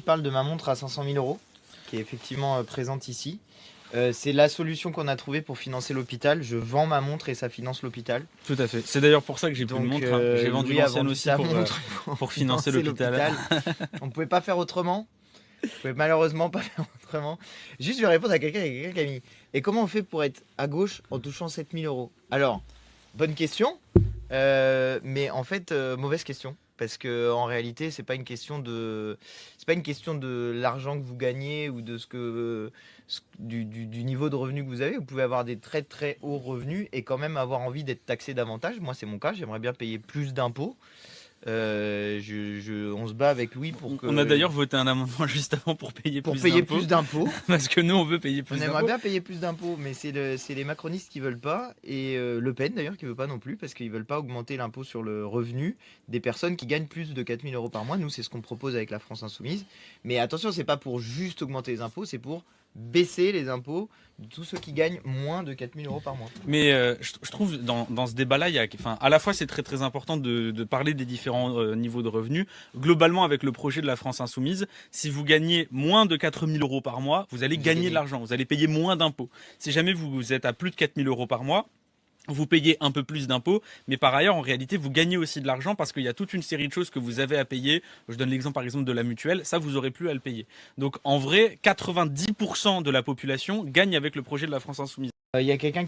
parle de ma montre à 500 000 euros, qui est effectivement présente ici. C'est la solution qu'on a trouvée pour financer l'hôpital. Je vends ma montre et ça finance l'hôpital. Tout à fait. C'est d'ailleurs pour ça que j'ai plus de Donc, montre. J'ai vendu Louis a l'ancienne vendu aussi sa montre pour financer l'hôpital. On ne pouvait pas faire autrement. On ne pouvait malheureusement pas faire autrement. Juste, je vais répondre à quelqu'un qui a mis. Et comment on fait pour être à gauche en touchant 7 000 euros? Alors, bonne question. Mais en fait, mauvaise question. Parce que en réalité, c'est pas une question de l'argent que vous gagnez ou de du niveau de revenu que vous avez. Vous pouvez avoir des très très hauts revenus et quand même avoir envie d'être taxé davantage. Moi, c'est mon cas. J'aimerais bien payer plus d'impôts. On se bat avec Louis pour que. On a d'ailleurs voté un amendement juste avant pour payer plus d'impôts. Parce que nous, on veut payer plus On d'impôts. aimerait bien payer plus d'impôts, mais c'est les macronistes qui veulent pas, et Le Pen d'ailleurs qui veut pas non plus, parce qu'ils veulent pas augmenter l'impôt sur le revenu des personnes qui gagnent plus de 4 000 euros par mois. Nous, c'est ce qu'on propose avec la France Insoumise. Mais attention, c'est pas pour juste augmenter les impôts, c'est pour baisser les impôts de tous ceux qui gagnent moins de 4 000 euros par mois. Mais je trouve dans ce débat-là, à la fois c'est très très important de parler des différents niveaux de revenus. Globalement, avec le projet de la France Insoumise, si vous gagnez moins de 4 000 euros par mois, vous allez gagner de l'argent, vous allez payer moins d'impôts. Si jamais vous êtes à plus de 4 000 euros par mois, vous payez un peu plus d'impôts, mais par ailleurs, en réalité, vous gagnez aussi de l'argent parce qu'il y a toute une série de choses que vous avez à payer. Je donne l'exemple, par exemple, de la mutuelle. Ça, vous aurez plus à le payer. Donc, en vrai, 90% de la population gagne avec le projet de la France Insoumise. Il y a quelqu'un